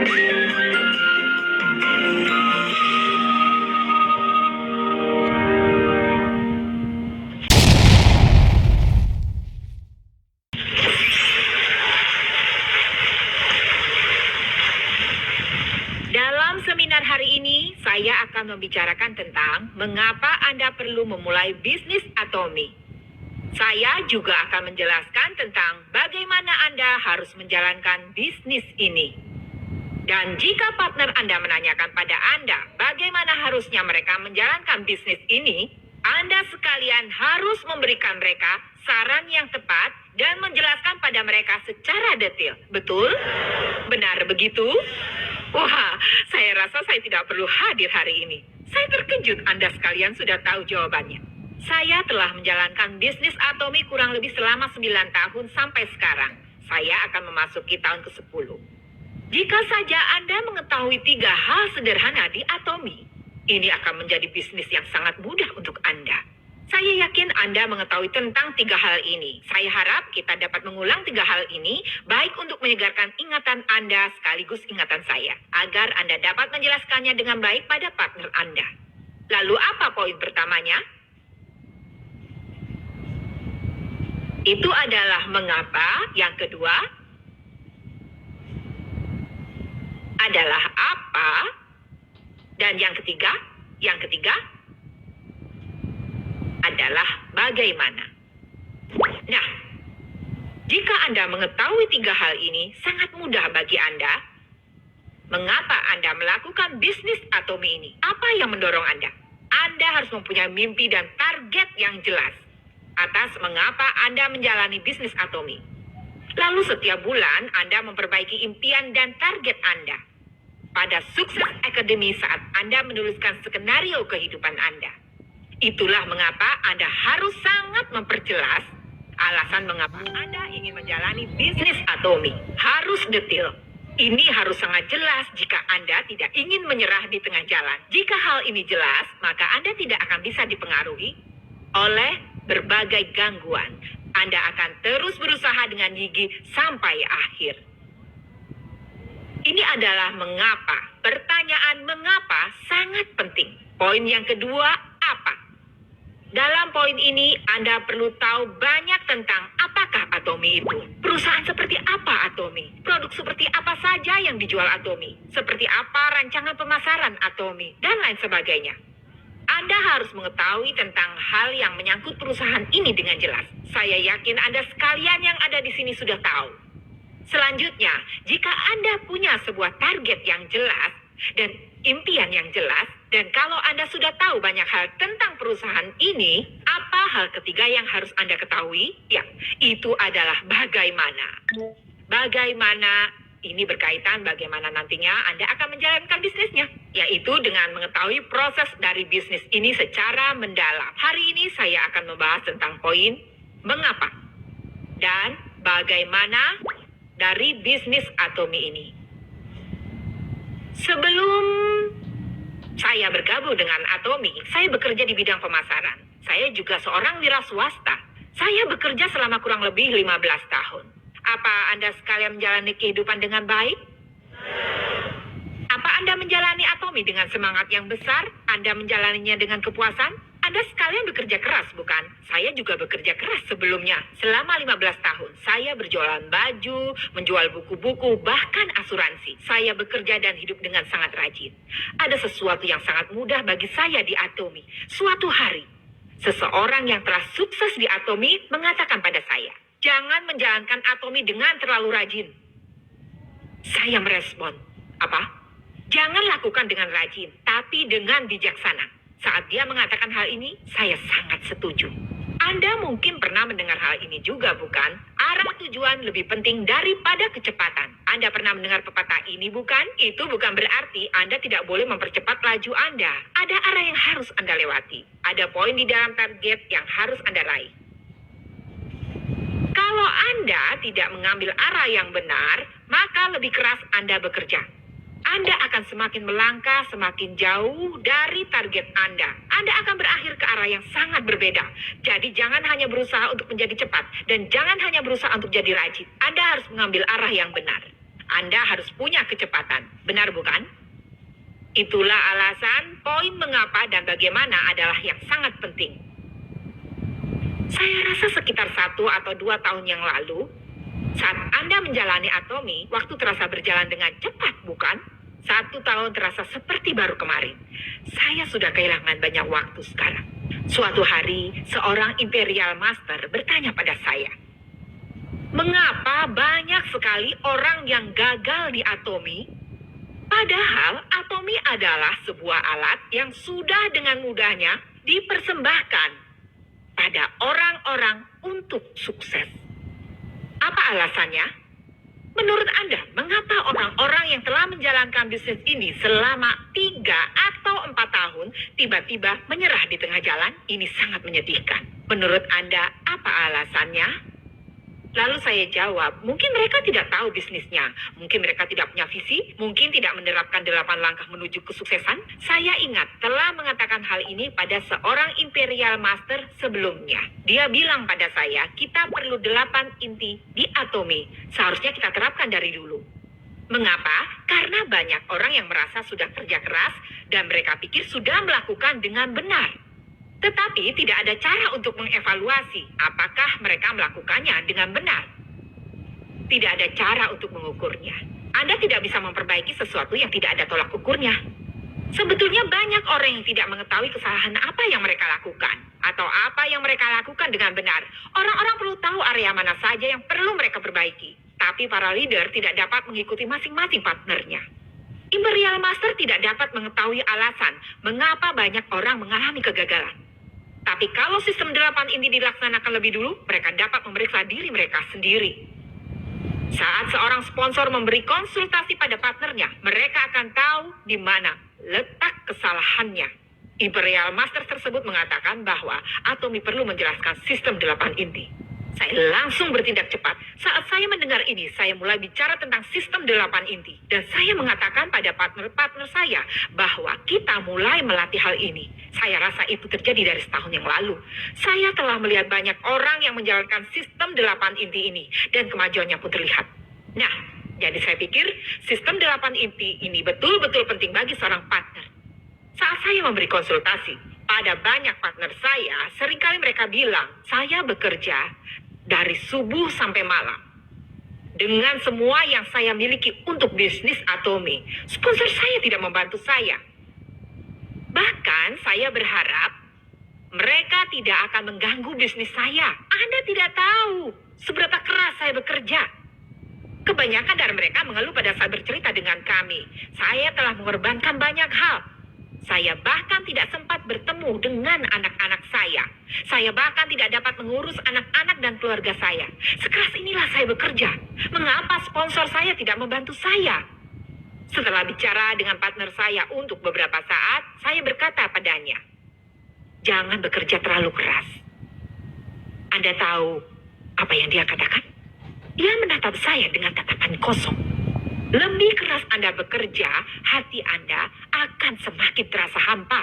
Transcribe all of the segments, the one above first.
Dalam seminar hari ini, saya akan membicarakan tentang mengapa Anda perlu memulai bisnis Atomy. Saya juga akan menjelaskan tentang bagaimana Anda harus menjalankan bisnis ini. Dan jika partner Anda menanyakan pada Anda bagaimana harusnya mereka menjalankan bisnis ini, Anda sekalian harus memberikan mereka saran yang tepat dan menjelaskan pada mereka secara detail. Betul? Benar begitu? Wah, saya rasa saya tidak perlu hadir hari ini. Saya terkejut Anda sekalian sudah tahu jawabannya. Saya telah menjalankan bisnis Atomy kurang lebih selama 9 tahun sampai sekarang. Saya akan memasuki tahun ke-10. Jika saja Anda mengetahui 3 hal sederhana di Atomy, ini akan menjadi bisnis yang sangat mudah untuk Anda. Saya yakin Anda mengetahui tentang 3 hal ini. Saya harap kita dapat mengulang 3 hal ini, baik untuk menyegarkan ingatan Anda sekaligus ingatan saya, agar Anda dapat menjelaskannya dengan baik pada partner Anda. Lalu apa poin pertamanya? Itu adalah mengapa. Yang kedua adalah apa. Dan yang ketiga adalah bagaimana. Nah, jika Anda mengetahui 3 hal ini, sangat mudah bagi Anda. Mengapa Anda melakukan bisnis Atomy ini? Apa yang mendorong Anda? Anda harus mempunyai mimpi dan target yang jelas atas mengapa Anda menjalani bisnis Atomy. Lalu setiap bulan Anda memperbaiki impian dan target Anda. Pada Sukses Academy saat Anda menuliskan skenario kehidupan Anda. Itulah mengapa Anda harus sangat memperjelas alasan mengapa Anda ingin menjalani bisnis Atomy. Harus detail. Ini harus sangat jelas jika Anda tidak ingin menyerah di tengah jalan. Jika hal ini jelas, maka Anda tidak akan bisa dipengaruhi oleh berbagai gangguan. Anda akan terus berusaha dengan gigih sampai akhir. Ini adalah mengapa. Pertanyaan mengapa sangat penting. Poin yang kedua, apa? Dalam poin ini, Anda perlu tahu banyak tentang apakah Atomy itu. Perusahaan seperti apa Atomy? Produk seperti apa saja yang dijual Atomy? Seperti apa rancangan pemasaran Atomy? Dan lain sebagainya. Anda harus mengetahui tentang hal yang menyangkut perusahaan ini dengan jelas. Saya yakin Anda sekalian yang ada di sini sudah tahu. Selanjutnya, jika Anda punya sebuah target yang jelas dan impian yang jelas, dan kalau Anda sudah tahu banyak hal tentang perusahaan ini, apa hal ketiga yang harus Anda ketahui? Ya, itu adalah bagaimana. Bagaimana ini berkaitan bagaimana nantinya Anda akan menjalankan bisnisnya, yaitu dengan mengetahui proses dari bisnis ini secara mendalam. Hari ini saya akan membahas tentang poin mengapa dan bagaimana dari bisnis Atomy ini. Sebelum saya bergabung dengan Atomy, saya bekerja di bidang pemasaran. Saya juga seorang wira swasta. Saya bekerja selama kurang lebih 15 tahun. Apa Anda sekalian menjalani kehidupan dengan baik? Apa Anda menjalani Atomy dengan semangat yang besar? Anda menjalaninya dengan kepuasan? Anda sekalian bekerja keras, bukan? Saya juga bekerja keras sebelumnya. Selama 15 tahun, saya berjualan baju, menjual buku-buku, bahkan asuransi. Saya bekerja dan hidup dengan sangat rajin. Ada sesuatu yang sangat mudah bagi saya di Atomy. Suatu hari, seseorang yang telah sukses di Atomy mengatakan pada saya, jangan menjalankan Atomy dengan terlalu rajin. Saya merespon, apa? Jangan lakukan dengan rajin, tapi dengan bijaksana. Saat dia mengatakan hal ini, saya sangat setuju. Anda mungkin pernah mendengar hal ini juga, bukan? Arah tujuan lebih penting daripada kecepatan. Anda pernah mendengar pepatah ini, bukan? Itu bukan berarti Anda tidak boleh mempercepat laju Anda. Ada arah yang harus Anda lewati. Ada poin di dalam target yang harus Anda raih. Kalau Anda tidak mengambil arah yang benar, maka lebih keras Anda bekerja. Anda akan semakin melangkah semakin jauh dari target Anda. Anda akan berakhir ke arah yang sangat berbeda. Jadi jangan hanya berusaha untuk menjadi cepat dan jangan hanya berusaha untuk jadi rajin. Anda harus mengambil arah yang benar. Anda harus punya kecepatan. Benar bukan? Itulah alasan poin mengapa dan bagaimana adalah yang sangat penting. Saya rasa sekitar 1 atau 2 tahun yang lalu, saat Anda menjalani Atomi, waktu terasa berjalan dengan cepat, bukan? 1 tahun terasa seperti baru kemarin. Saya sudah kehilangan banyak waktu sekarang. Suatu hari, seorang Imperial Master bertanya pada saya, mengapa banyak sekali orang yang gagal di Atomi? Padahal Atomi adalah sebuah alat yang sudah dengan mudahnya dipersembahkan pada orang-orang untuk sukses. Apa alasannya? Menurut Anda, mengapa orang-orang yang telah menjalankan bisnis ini selama 3 atau 4 tahun tiba-tiba menyerah di tengah jalan? Ini sangat menyedihkan. Menurut Anda, apa alasannya? Lalu saya jawab, mungkin mereka tidak tahu bisnisnya, mungkin mereka tidak punya visi, mungkin tidak menerapkan 8 langkah menuju kesuksesan. Saya ingat telah mengatakan hal ini pada seorang Imperial Master sebelumnya. Dia bilang pada saya, kita perlu 8 inti di Atomi. Seharusnya kita terapkan dari dulu. Mengapa? Karena banyak orang yang merasa sudah kerja keras dan mereka pikir sudah melakukan dengan benar. Tetapi tidak ada cara untuk mengevaluasi apakah mereka melakukannya dengan benar. Tidak ada cara untuk mengukurnya. Anda tidak bisa memperbaiki sesuatu yang tidak ada tolak ukurnya. Sebetulnya banyak orang yang tidak mengetahui kesalahan apa yang mereka lakukan atau apa yang mereka lakukan dengan benar. Orang-orang perlu tahu area mana saja yang perlu mereka perbaiki. Tapi para leader tidak dapat mengikuti masing-masing partnernya. Imperial Master tidak dapat mengetahui alasan mengapa banyak orang mengalami kegagalan. Tapi kalau sistem 8 ini dilaksanakan lebih dulu, mereka dapat memeriksa diri mereka sendiri. Saat seorang sponsor memberi konsultasi pada partnernya, mereka akan tahu di mana letak kesalahannya. Imperial Master tersebut mengatakan bahwa Atomi perlu menjelaskan sistem 8 inti. Saya langsung bertindak cepat. Saat saya mendengar ini, saya mulai bicara tentang sistem 8 inti. Dan saya mengatakan pada partner-partner saya bahwa kita mulai melatih hal ini. Saya rasa itu terjadi dari setahun yang lalu. Saya telah melihat banyak orang yang menjalankan sistem 8 inti ini. Dan kemajuannya pun terlihat. Nah, jadi saya pikir sistem 8 inti ini betul-betul penting bagi seorang partner. Saat saya memberi konsultasi pada banyak partner saya, seringkali mereka bilang, saya bekerja dari subuh sampai malam. Dengan semua yang saya miliki untuk bisnis Atomi, sponsor saya tidak membantu saya. Bahkan saya berharap mereka tidak akan mengganggu bisnis saya. Anda tidak tahu seberapa keras saya bekerja. Kebanyakan dari mereka mengeluh pada saat bercerita dengan kami. Saya telah mengorbankan banyak hal. Saya bahkan tidak sempat bertemu dengan anak-anak saya. Saya bahkan tidak dapat mengurus anak-anak dan keluarga saya. Sekeras inilah saya bekerja. Mengapa sponsor saya tidak membantu saya? Setelah bicara dengan partner saya untuk beberapa saat, saya berkata padanya, jangan bekerja terlalu keras. Anda tahu apa yang dia katakan? Dia menatap saya dengan tatapan kosong. Lebih keras Anda bekerja, hati Anda akan semakin terasa hampa.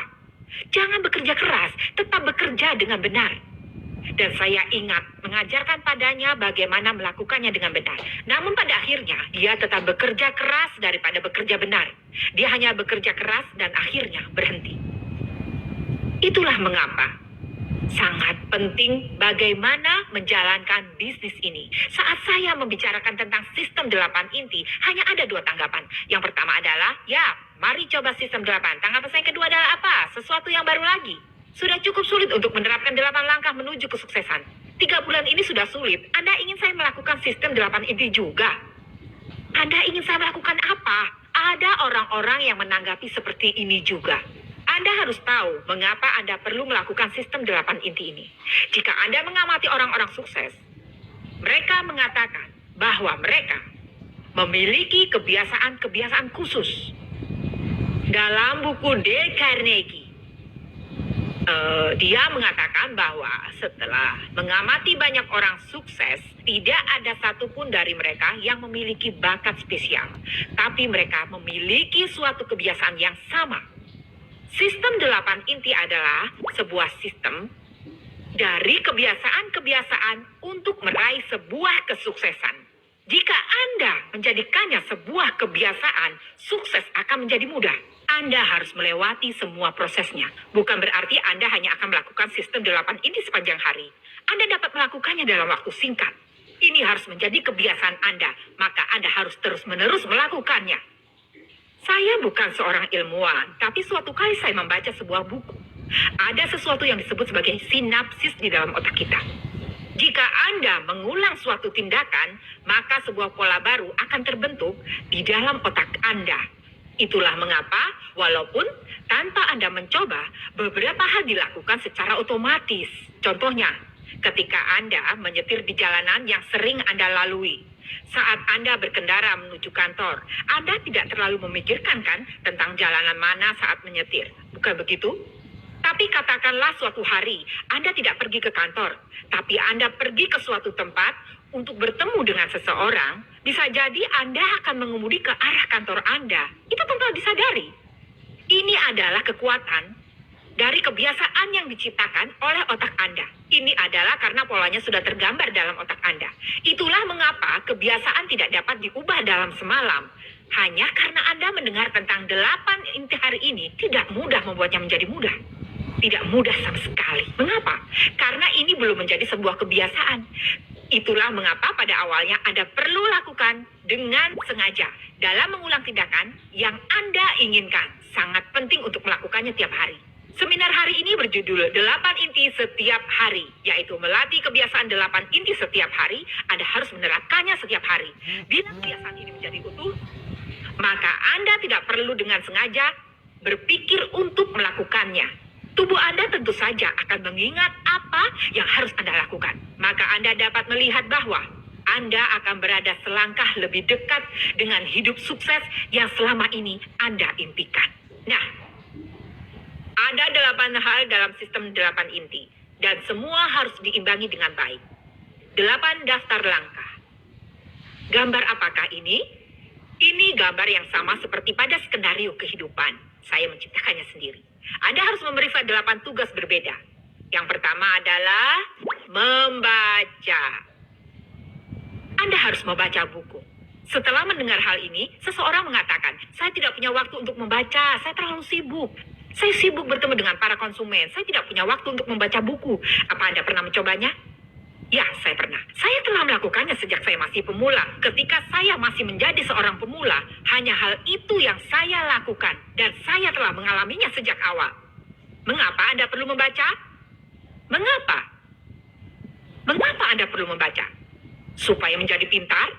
Jangan bekerja keras, tetap bekerja dengan benar. Dan saya ingat mengajarkan padanya bagaimana melakukannya dengan benar. Namun pada akhirnya, dia tetap bekerja keras daripada bekerja benar. Dia hanya bekerja keras dan akhirnya berhenti. Itulah mengapa sangat penting bagaimana menjalankan bisnis ini. Saat saya membicarakan tentang sistem 8 inti, hanya ada 2 tanggapan. Yang pertama adalah, ya, mari coba sistem 8. Tanggapan saya kedua adalah apa? Sesuatu yang baru lagi. Sudah cukup sulit untuk menerapkan 8 langkah menuju kesuksesan. 3 bulan ini sudah sulit. Anda ingin saya melakukan sistem 8 inti juga? Anda ingin saya melakukan apa? Ada orang-orang yang menanggapi seperti ini juga. Anda harus tahu mengapa Anda perlu melakukan sistem 8 inti ini. Jika Anda mengamati orang-orang sukses, mereka mengatakan bahwa mereka memiliki kebiasaan-kebiasaan khusus. Dalam buku Dale Carnegie, dia mengatakan bahwa setelah mengamati banyak orang sukses, tidak ada satupun dari mereka yang memiliki bakat spesial. Tapi mereka memiliki suatu kebiasaan yang sama. Sistem 8 inti adalah sebuah sistem dari kebiasaan-kebiasaan untuk meraih sebuah kesuksesan. Jika Anda menjadikannya sebuah kebiasaan, sukses akan menjadi mudah. Anda harus melewati semua prosesnya. Bukan berarti Anda hanya akan melakukan sistem 8 inti sepanjang hari. Anda dapat melakukannya dalam waktu singkat. Ini harus menjadi kebiasaan Anda, maka Anda harus terus-menerus melakukannya. Saya bukan seorang ilmuwan, tapi suatu kali saya membaca sebuah buku. Ada sesuatu yang disebut sebagai sinapsis di dalam otak kita. Jika Anda mengulang suatu tindakan, maka sebuah pola baru akan terbentuk di dalam otak Anda. Itulah mengapa, walaupun tanpa Anda mencoba, beberapa hal dilakukan secara otomatis. Contohnya, ketika Anda menyetir di jalanan yang sering Anda lalui. Saat Anda berkendara menuju kantor, Anda tidak terlalu memikirkan kan tentang jalanan mana saat menyetir. Bukan begitu? Tapi katakanlah suatu hari Anda tidak pergi ke kantor, tapi Anda pergi ke suatu tempat untuk bertemu dengan seseorang, bisa jadi Anda akan mengemudi ke arah kantor Anda. Itu tanpa disadari. Ini adalah kekuatan dari kebiasaan yang diciptakan oleh otak Anda. Ini adalah karena polanya sudah tergambar dalam otak Anda. Itulah mengapa kebiasaan tidak dapat diubah dalam semalam. Hanya karena Anda mendengar tentang 8 inti hari ini tidak mudah membuatnya menjadi mudah. Tidak mudah sama sekali. Mengapa? Karena ini belum menjadi sebuah kebiasaan. Itulah mengapa pada awalnya Anda perlu lakukan dengan sengaja dalam mengulang tindakan yang Anda inginkan. Sangat penting untuk melakukannya tiap hari. Seminar hari ini berjudul 8 inti setiap hari, yaitu melatih kebiasaan 8 inti setiap hari. Anda harus menerapkannya setiap hari. Bila kebiasaan ini menjadi utuh, maka Anda tidak perlu dengan sengaja berpikir untuk melakukannya. Tubuh Anda tentu saja akan mengingat apa yang harus Anda lakukan. Maka Anda dapat melihat bahwa Anda akan berada selangkah lebih dekat dengan hidup sukses yang selama ini Anda impikan. Nah, ada 8 hal dalam sistem 8 inti, dan semua harus diimbangi dengan baik. 8 daftar langkah. Gambar apakah ini? Ini gambar yang sama seperti pada skenario kehidupan. Saya menciptakannya sendiri. Anda harus memeriksa 8 tugas berbeda. Yang pertama adalah membaca. Anda harus membaca buku. Setelah mendengar hal ini, seseorang mengatakan, saya tidak punya waktu untuk membaca, saya terlalu sibuk. Saya sibuk bertemu dengan para konsumen, saya tidak punya waktu untuk membaca buku. Apa Anda pernah mencobanya? Ya, saya pernah. Saya telah melakukannya sejak saya masih pemula. Ketika saya masih menjadi seorang pemula, hanya hal itu yang saya lakukan. Dan saya telah mengalaminya sejak awal. Mengapa Anda perlu membaca? Mengapa? Mengapa Anda perlu membaca? Supaya menjadi pintar?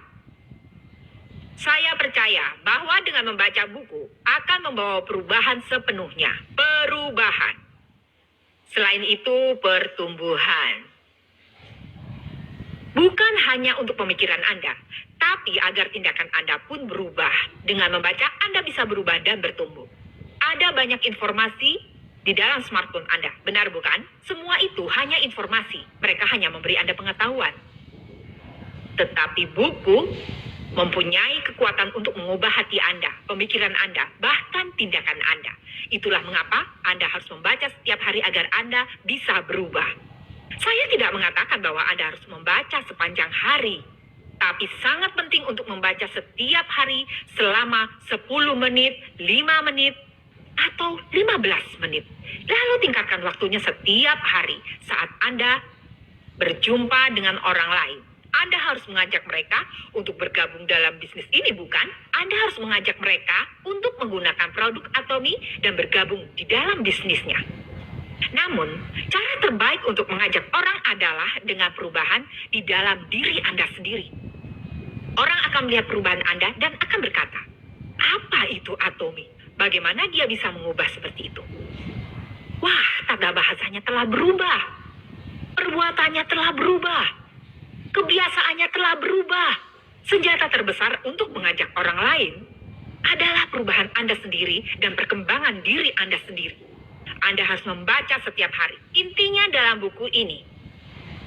Saya percaya bahwa dengan membaca buku akan membawa perubahan sepenuhnya. Perubahan. Selain itu, pertumbuhan. Bukan hanya untuk pemikiran Anda, tapi agar tindakan Anda pun berubah. Dengan membaca, Anda bisa berubah dan bertumbuh. Ada banyak informasi di dalam smartphone Anda, benar bukan? Semua itu hanya informasi, mereka hanya memberi Anda pengetahuan. Tetapi buku mempunyai kekuatan untuk mengubah hati Anda, pemikiran Anda, bahkan tindakan Anda. Itulah mengapa Anda harus membaca setiap hari agar Anda bisa berubah. Saya tidak mengatakan bahwa Anda harus membaca sepanjang hari, tapi sangat penting untuk membaca setiap hari selama 10 menit, 5 menit, atau 15 menit. Lalu tingkatkan waktunya setiap hari saat Anda berjumpa dengan orang lain. Anda harus mengajak mereka untuk bergabung dalam bisnis ini, bukan? Anda harus mengajak mereka untuk menggunakan produk Atomy dan bergabung di dalam bisnisnya. Namun, cara terbaik untuk mengajak orang adalah dengan perubahan di dalam diri Anda sendiri. Orang akan melihat perubahan Anda dan akan berkata, apa itu Atomy? Bagaimana dia bisa mengubah seperti itu? Wah, tanda bahasanya telah berubah. Perbuatannya telah berubah. Kebiasaannya telah berubah. Senjata terbesar untuk mengajak orang lain adalah perubahan Anda sendiri dan perkembangan diri Anda sendiri. Anda harus membaca setiap hari. Intinya dalam buku ini.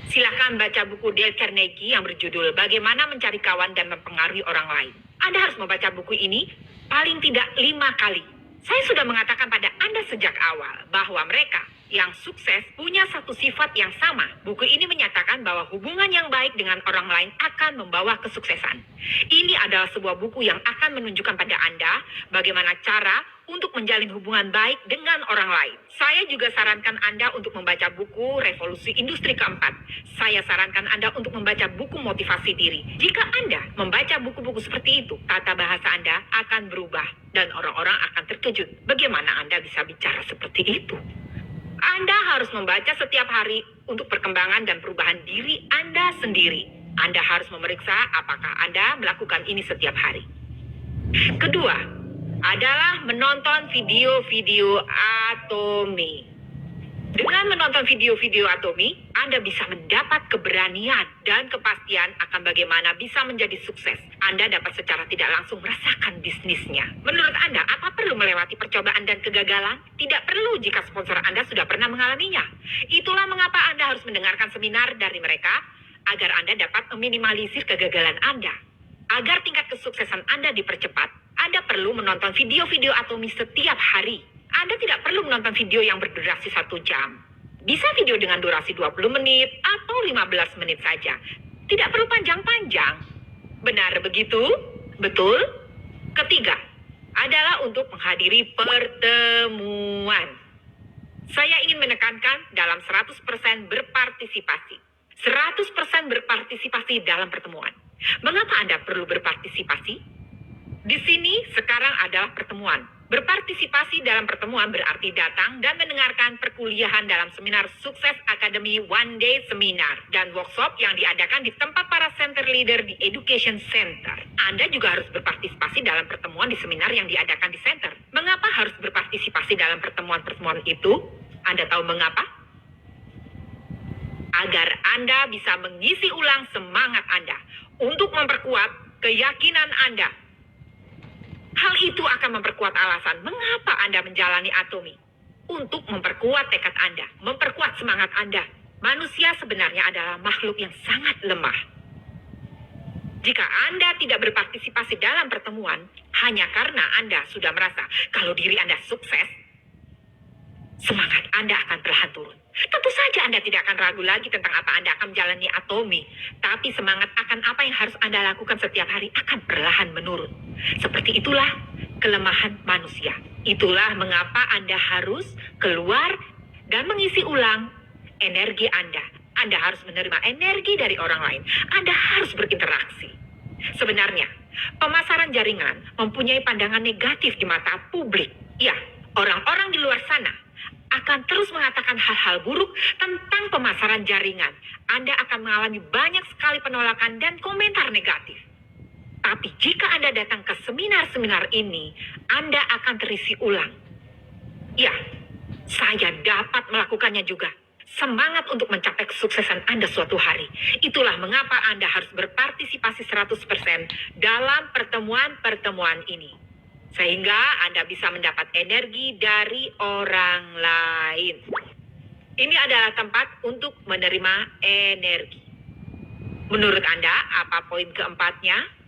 Silakan baca buku Dale Carnegie yang berjudul Bagaimana Mencari Kawan dan Mempengaruhi Orang Lain. Anda harus membaca buku ini paling tidak 5 kali. Saya sudah mengatakan pada Anda sejak awal bahwa mereka yang sukses punya satu sifat yang sama. Buku ini menyatakan bahwa hubungan yang baik dengan orang lain akan membawa kesuksesan. Ini adalah sebuah buku yang akan menunjukkan pada Anda bagaimana cara untuk menjalin hubungan baik dengan orang lain. Saya juga sarankan Anda untuk membaca buku Revolusi Industri Keempat. Saya sarankan Anda untuk membaca buku motivasi diri. Jika Anda membaca buku-buku seperti itu, tata bahasa Anda akan berubah dan orang-orang akan terkejut. Bagaimana Anda bisa bicara seperti itu? Anda harus membaca setiap hari untuk perkembangan dan perubahan diri Anda sendiri. Anda harus memeriksa apakah Anda melakukan ini setiap hari. Kedua, adalah menonton video-video Atomy. Dengan menonton video-video Atomy, Anda bisa mendapat keberanian dan kepastian akan bagaimana bisa menjadi sukses. Anda dapat secara tidak langsung merasakan bisnisnya. Menurut Anda, apa perlu melewati percobaan dan kegagalan? Tidak perlu jika sponsor Anda sudah pernah mengalaminya. Itulah mengapa Anda harus mendengarkan seminar dari mereka, agar Anda dapat meminimalisir kegagalan Anda. Agar tingkat kesuksesan Anda dipercepat, Anda perlu menonton video-video Atomy setiap hari. Anda tidak perlu menonton video yang berdurasi 1 jam. Bisa video dengan durasi 20 menit atau 15 menit saja. Tidak perlu panjang-panjang. Benar begitu? Betul? Ketiga, adalah untuk menghadiri pertemuan. Saya ingin menekankan dalam 100% berpartisipasi. 100% berpartisipasi dalam pertemuan. Mengapa Anda perlu berpartisipasi? Di sini sekarang adalah pertemuan. Berpartisipasi dalam pertemuan berarti datang dan mendengarkan perkuliahan dalam seminar Sukses Academy One Day Seminar dan workshop yang diadakan di tempat para center leader di Education Center. Anda juga harus berpartisipasi dalam pertemuan di seminar yang diadakan di center. Mengapa harus berpartisipasi dalam pertemuan-pertemuan itu? Anda tahu mengapa? Agar Anda bisa mengisi ulang semangat Anda untuk memperkuat keyakinan Anda. Hal itu akan memperkuat alasan mengapa Anda menjalani Atomy. Untuk memperkuat tekad Anda, memperkuat semangat Anda. Manusia sebenarnya adalah makhluk yang sangat lemah. Jika Anda tidak berpartisipasi dalam pertemuan, hanya karena Anda sudah merasa kalau diri Anda sukses, semangat Anda akan perlahan turun. Tentu saja Anda tidak akan ragu lagi tentang apa Anda akan menjalani Atomy. Tapi semangat akan apa yang harus Anda lakukan setiap hari akan perlahan menurun. Seperti itulah kelemahan manusia. Itulah mengapa Anda harus keluar dan mengisi ulang energi Anda. Anda harus menerima energi dari orang lain. Anda harus berinteraksi. Sebenarnya, pemasaran jaringan mempunyai pandangan negatif di mata publik. Ya, orang-orang di luar sana akan terus mengatakan hal-hal buruk tentang pemasaran jaringan. Anda akan mengalami banyak sekali penolakan dan komentar negatif. Tapi jika Anda datang ke seminar-seminar ini, Anda akan terisi ulang. Ya, saya dapat melakukannya juga. Semangat untuk mencapai kesuksesan Anda suatu hari. Itulah mengapa Anda harus berpartisipasi 100% dalam pertemuan-pertemuan ini. Sehingga Anda bisa mendapat energi dari orang lain. Ini adalah tempat untuk menerima energi. Menurut Anda, apa poin keempatnya?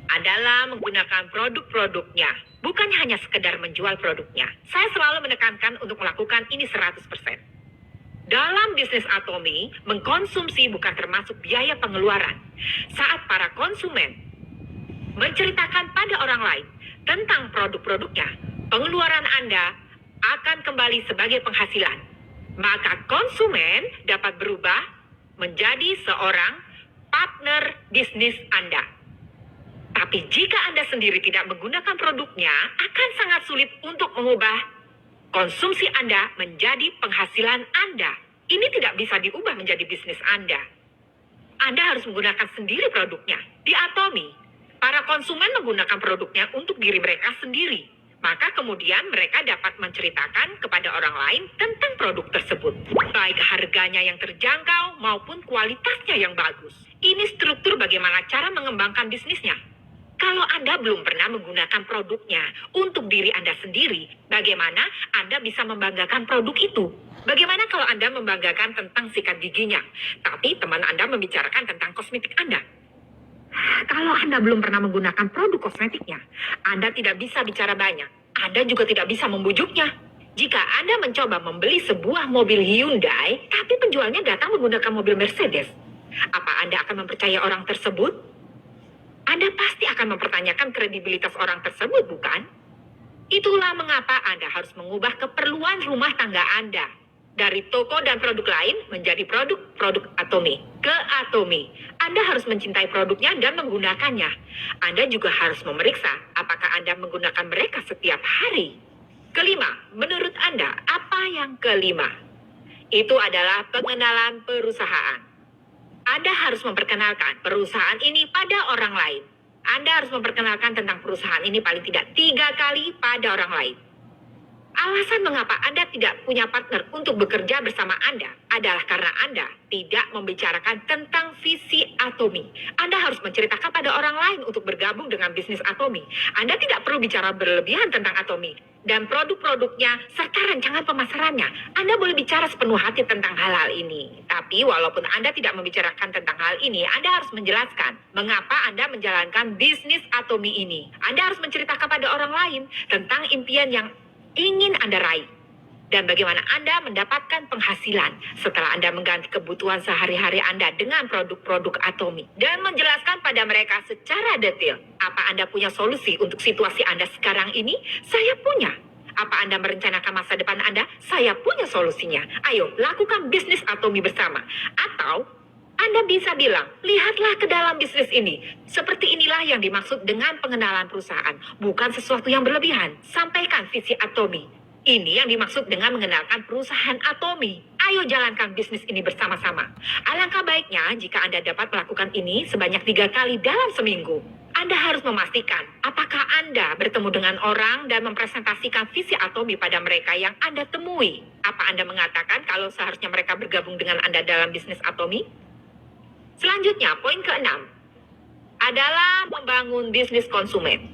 Adalah menggunakan produk-produknya. Bukan hanya sekedar menjual produknya. Saya selalu menekankan untuk melakukan ini 100%. Dalam bisnis Atomy, mengkonsumsi bukan termasuk biaya pengeluaran. Saat para konsumen menceritakan pada orang lain tentang produk-produknya, pengeluaran Anda akan kembali sebagai penghasilan. Maka konsumen dapat berubah menjadi seorang partner bisnis Anda. Tapi jika Anda sendiri tidak menggunakan produknya, akan sangat sulit untuk mengubah konsumsi Anda menjadi penghasilan Anda. Ini tidak bisa diubah menjadi bisnis Anda. Anda harus menggunakan sendiri produknya. Di Atomy, para konsumen menggunakan produknya untuk diri mereka sendiri. Maka kemudian mereka dapat menceritakan kepada orang lain tentang produk tersebut. Baik harganya yang terjangkau maupun kualitasnya yang bagus. Ini struktur bagaimana cara mengembangkan bisnisnya. Kalau Anda belum pernah menggunakan produknya untuk diri Anda sendiri, bagaimana Anda bisa membanggakan produk itu? Bagaimana kalau Anda membanggakan tentang sikat giginya, tapi teman Anda membicarakan tentang kosmetik Anda? Kalau Anda belum pernah menggunakan produk kosmetiknya, Anda tidak bisa bicara banyak. Anda juga tidak bisa membujuknya. Jika Anda mencoba membeli sebuah mobil Hyundai, tapi penjualnya datang menggunakan mobil Mercedes, apa Anda akan mempercayai orang tersebut? Anda pasti akan mempertanyakan kredibilitas orang tersebut, bukan? Itulah mengapa Anda harus mengubah keperluan rumah tangga Anda dari toko dan produk lain menjadi produk Atomy. Ke Atomy, Anda harus mencintai produknya dan menggunakannya. Anda juga harus memeriksa apakah Anda menggunakan mereka setiap hari. Kelima, menurut Anda, apa yang kelima? Itu adalah pengenalan perusahaan. Anda harus memperkenalkan perusahaan ini pada orang lain. Anda harus memperkenalkan tentang perusahaan ini paling tidak 3 kali pada orang lain. Alasan mengapa Anda tidak punya partner untuk bekerja bersama Anda adalah karena Anda tidak membicarakan tentang visi Atomy. Anda harus menceritakan pada orang lain untuk bergabung dengan bisnis Atomy. Anda tidak perlu bicara berlebihan tentang Atomy dan produk-produknya serta rancangan pemasarannya. Anda boleh bicara sepenuh hati tentang hal-hal ini. Tapi walaupun Anda tidak membicarakan tentang hal ini, Anda harus menjelaskan mengapa Anda menjalankan bisnis Atomy ini. Anda harus menceritakan pada orang lain tentang impian yang ingin Anda raih dan bagaimana Anda mendapatkan penghasilan setelah Anda mengganti kebutuhan sehari-hari Anda dengan produk-produk Atomy dan menjelaskan pada mereka secara detail apa Anda punya solusi untuk situasi Anda sekarang ini. Saya punya. Apa Anda merencanakan masa depan Anda? Saya punya solusinya. Ayo, lakukan bisnis Atomy bersama. Atau Anda bisa bilang, lihatlah ke dalam bisnis ini. Seperti inilah yang dimaksud dengan pengenalan perusahaan. Bukan sesuatu yang berlebihan. Sampaikan visi Atomy. Ini yang dimaksud dengan mengenalkan perusahaan Atomy. Ayo jalankan bisnis ini bersama-sama. Alangkah baiknya jika Anda dapat melakukan ini sebanyak 3 kali dalam seminggu. Anda harus memastikan apakah Anda bertemu dengan orang dan mempresentasikan visi Atomy pada mereka yang Anda temui. Apa Anda mengatakan kalau seharusnya mereka bergabung dengan Anda dalam bisnis Atomy? Selanjutnya, poin ke-6 adalah membangun bisnis konsumen.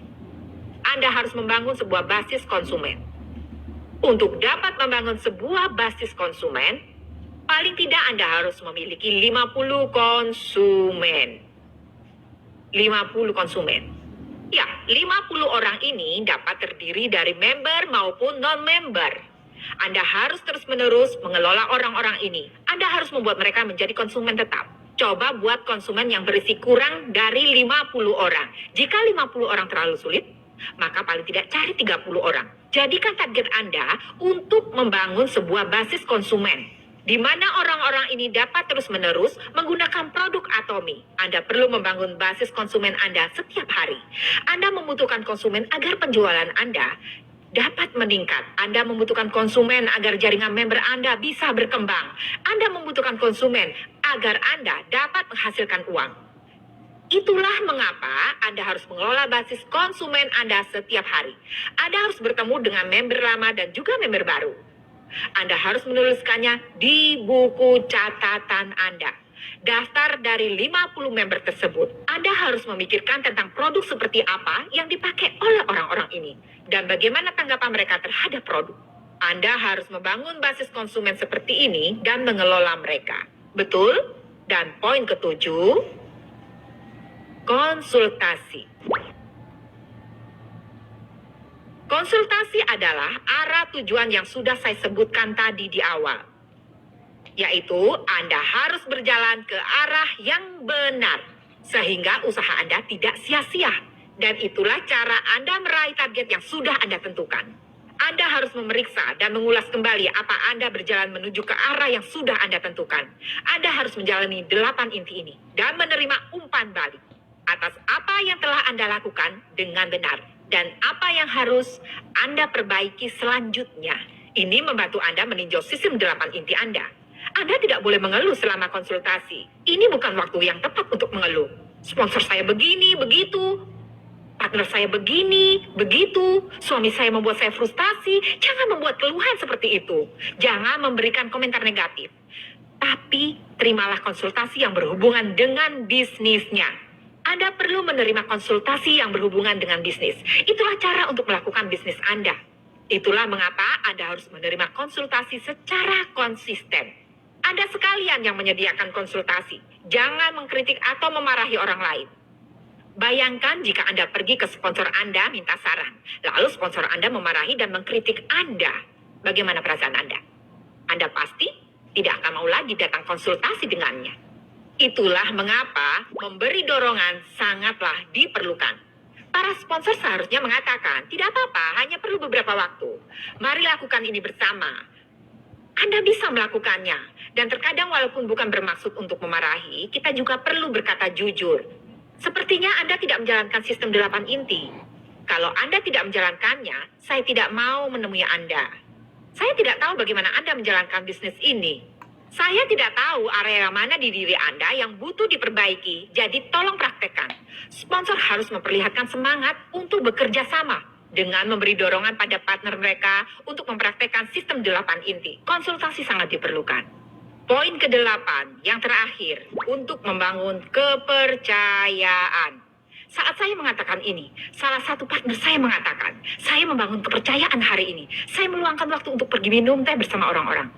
Anda harus membangun sebuah basis konsumen. Untuk dapat membangun sebuah basis konsumen, paling tidak Anda harus memiliki 50 konsumen. 50 konsumen. Ya, 50 orang ini dapat terdiri dari member maupun non-member. Anda harus terus-menerus mengelola orang-orang ini. Anda harus membuat mereka menjadi konsumen tetap. Coba buat konsumen yang berisi kurang dari 50 orang. Jika 50 orang terlalu sulit, maka paling tidak cari 30 orang. Jadikan target Anda untuk membangun sebuah basis konsumen, di mana orang-orang ini dapat terus-menerus menggunakan produk Atomy. Anda perlu membangun basis konsumen Anda setiap hari. Anda membutuhkan konsumen agar penjualan Anda dapat meningkat. Anda membutuhkan konsumen agar jaringan member Anda bisa berkembang. Anda membutuhkan konsumen agar Anda dapat menghasilkan uang. Itulah mengapa Anda harus mengelola basis konsumen Anda setiap hari. Anda harus bertemu dengan member lama dan juga member baru. Anda harus menuliskannya di buku catatan Anda. Daftar dari 50 member tersebut. Anda harus memikirkan tentang produk seperti apa yang dipakai oleh orang-orang ini dan bagaimana tanggapan mereka terhadap produk. Anda harus membangun basis konsumen seperti ini dan mengelola mereka. Betul? Dan poin ke-7, konsultasi. Konsultasi adalah arah tujuan yang sudah saya sebutkan tadi di awal, yaitu Anda harus berjalan ke arah yang benar sehingga usaha Anda tidak sia-sia. Dan itulah cara Anda meraih target yang sudah Anda tentukan. Anda harus memeriksa dan mengulas kembali apa Anda berjalan menuju ke arah yang sudah Anda tentukan. Anda harus menjalani 8 inti ini dan menerima umpan balik atas apa yang telah Anda lakukan dengan benar dan apa yang harus Anda perbaiki selanjutnya. Ini membantu Anda meninjau sistem 8 inti Anda. Anda tidak boleh mengeluh selama konsultasi. Ini bukan waktu yang tepat untuk mengeluh. Sponsor saya begini, begitu. Partner saya begini, begitu. Suami saya membuat saya frustasi. Jangan membuat keluhan seperti itu. Jangan memberikan komentar negatif. Tapi terimalah konsultasi yang berhubungan dengan bisnisnya. Anda perlu menerima konsultasi yang berhubungan dengan bisnis. Itulah cara untuk melakukan bisnis Anda. Itulah mengapa Anda harus menerima konsultasi secara konsisten. Anda sekalian yang menyediakan konsultasi. Jangan mengkritik atau memarahi orang lain. Bayangkan jika Anda pergi ke sponsor Anda minta saran, lalu sponsor Anda memarahi dan mengkritik Anda. bagaimana perasaan Anda? Anda pasti tidak akan mau lagi datang konsultasi dengannya. Itulah mengapa memberi dorongan sangatlah diperlukan. Para sponsor seharusnya mengatakan, tidak apa-apa, hanya perlu beberapa waktu. Mari lakukan ini bersama. Anda bisa melakukannya. Dan terkadang walaupun bukan bermaksud untuk memarahi, kita juga perlu berkata jujur. Sepertinya Anda tidak menjalankan sistem 8 inti. Kalau Anda tidak menjalankannya, saya tidak mau menemui Anda. Saya tidak tahu bagaimana Anda menjalankan bisnis ini. Saya tidak tahu area mana di diri Anda yang butuh diperbaiki, jadi tolong praktekkan. Sponsor harus memperlihatkan semangat untuk bekerja sama dengan memberi dorongan pada partner mereka untuk mempraktekkan sistem 8 inti. Konsultasi sangat diperlukan. Poin ke-8, yang terakhir, untuk membangun kepercayaan. Saat saya mengatakan ini, salah satu partner saya mengatakan, saya membangun kepercayaan hari ini. Saya meluangkan waktu untuk pergi minum teh bersama orang-orang.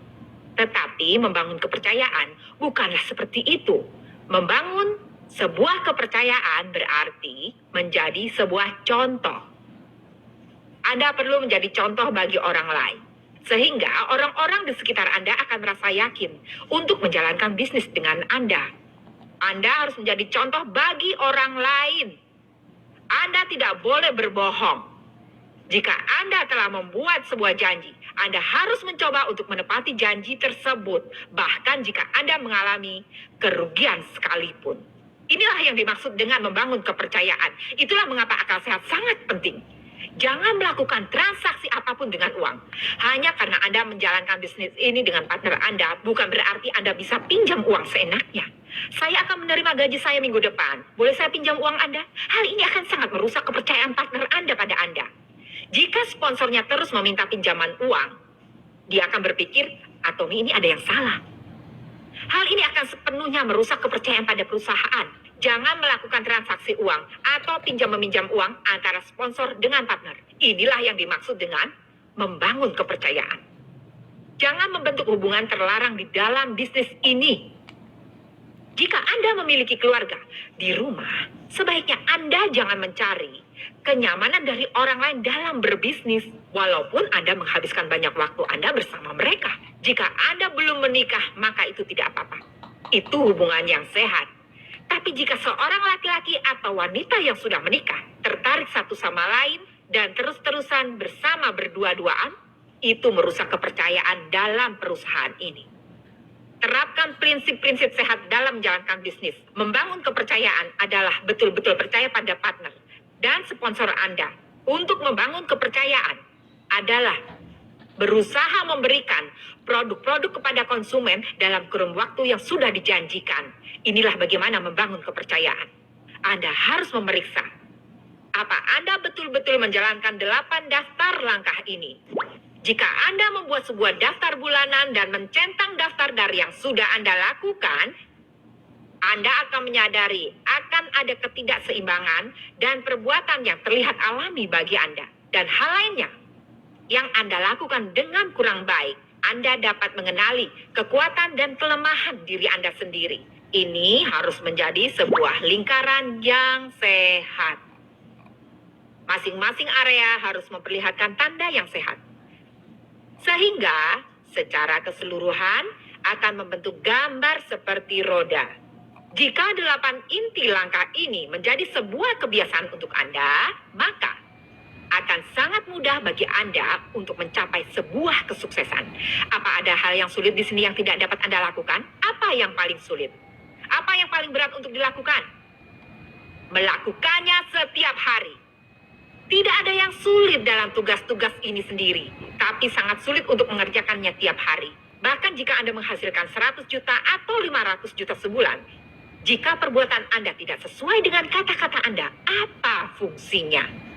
Tetapi membangun kepercayaan bukanlah seperti itu. Membangun sebuah kepercayaan berarti menjadi sebuah contoh. Anda perlu menjadi contoh bagi orang lain. Sehingga orang-orang di sekitar Anda akan merasa yakin untuk menjalankan bisnis dengan Anda. Anda harus menjadi contoh bagi orang lain. Anda tidak boleh berbohong. Jika Anda telah membuat sebuah janji, Anda harus mencoba untuk menepati janji tersebut. Bahkan jika Anda mengalami kerugian sekalipun. Inilah yang dimaksud dengan membangun kepercayaan. Itulah mengapa akal sehat sangat penting. Jangan melakukan transaksi apapun dengan uang. Hanya karena Anda menjalankan bisnis ini dengan partner Anda, bukan berarti Anda bisa pinjam uang seenaknya. Saya akan menerima gaji saya minggu depan. Boleh saya pinjam uang Anda? Hal ini akan sangat merusak kepercayaan partner Anda pada Anda. Jika sponsornya terus meminta pinjaman uang, dia akan berpikir, Atomi ini ada yang salah. Hal ini akan sepenuhnya merusak kepercayaan pada perusahaan. Jangan melakukan transaksi uang atau pinjam-meminjam uang antara sponsor dengan partner. Inilah yang dimaksud dengan membangun kepercayaan. Jangan membentuk hubungan terlarang di dalam bisnis ini. Jika Anda memiliki keluarga di rumah, sebaiknya Anda jangan mencari kenyamanan dari orang lain dalam berbisnis, walaupun Anda menghabiskan banyak waktu Anda bersama mereka. Jika Anda belum menikah, maka itu tidak apa-apa. Itu hubungan yang sehat. Tapi jika seorang laki-laki atau wanita yang sudah menikah, tertarik satu sama lain, dan terus-terusan bersama berdua-duaan, itu merusak kepercayaan dalam perusahaan ini. Terapkan prinsip-prinsip sehat dalam menjalankan bisnis. Membangun kepercayaan adalah betul-betul percaya pada partner dan sponsor Anda. Untuk membangun kepercayaan adalah berusaha memberikan produk-produk kepada konsumen dalam kurun waktu yang sudah dijanjikan. Inilah bagaimana membangun kepercayaan. Anda harus memeriksa, apa Anda betul-betul menjalankan 8 daftar langkah ini. Jika Anda membuat sebuah daftar bulanan dan mencentang daftar dari yang sudah Anda lakukan, Anda akan menyadari akan ada ketidakseimbangan dan perbuatan yang terlihat alami bagi Anda. Dan hal lainnya yang Anda lakukan dengan kurang baik, Anda dapat mengenali kekuatan dan kelemahan diri Anda sendiri. Ini harus menjadi sebuah lingkaran yang sehat. Masing-masing area harus memperlihatkan tanda yang sehat. Sehingga secara keseluruhan akan membentuk gambar seperti roda. Jika 8 inti langkah ini menjadi sebuah kebiasaan untuk Anda, maka akan sangat mudah bagi Anda untuk mencapai sebuah kesuksesan. Apa ada hal yang sulit di sini yang tidak dapat Anda lakukan? Apa yang paling sulit? Apa yang paling berat untuk dilakukan? Melakukannya setiap hari. Tidak ada yang sulit dalam tugas-tugas ini sendiri, tapi sangat sulit untuk mengerjakannya tiap hari. Bahkan jika Anda menghasilkan 100 juta atau 500 juta sebulan, jika perbuatan Anda tidak sesuai dengan kata-kata Anda, apa fungsinya?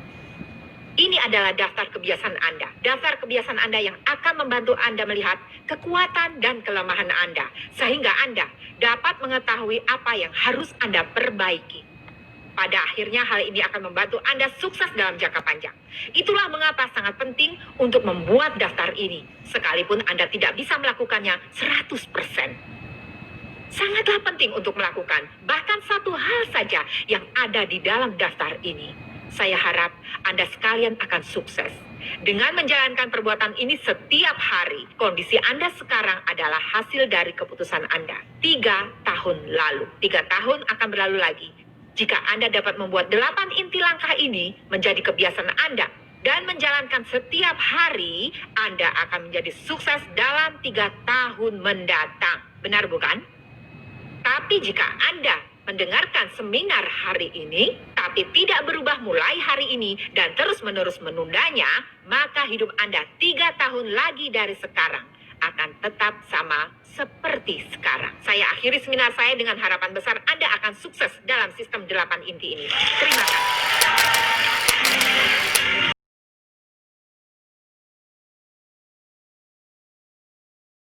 Ini adalah daftar kebiasaan Anda. Daftar kebiasaan Anda yang akan membantu Anda melihat kekuatan dan kelemahan Anda. Sehingga Anda dapat mengetahui apa yang harus Anda perbaiki. Pada akhirnya hal ini akan membantu Anda sukses dalam jangka panjang. Itulah mengapa sangat penting untuk membuat daftar ini. Sekalipun Anda tidak bisa melakukannya 100%. Sangatlah penting untuk melakukan bahkan satu hal saja yang ada di dalam daftar ini. Saya harap Anda sekalian akan sukses. Dengan menjalankan perbuatan ini setiap hari, kondisi Anda sekarang adalah hasil dari keputusan Anda 3 tahun lalu. 3 tahun akan berlalu lagi. Jika Anda dapat membuat 8 inti langkah ini menjadi kebiasaan Anda dan menjalankan setiap hari, Anda akan menjadi sukses dalam 3 tahun mendatang. Benar bukan? Tapi jika Anda mendengarkan seminar hari ini, tapi tidak berubah mulai hari ini dan terus-menerus menundanya, maka hidup Anda 3 tahun lagi dari sekarang akan tetap sama seperti sekarang. Saya akhiri seminar saya dengan harapan besar Anda akan sukses dalam sistem 8 inti ini. Terima kasih.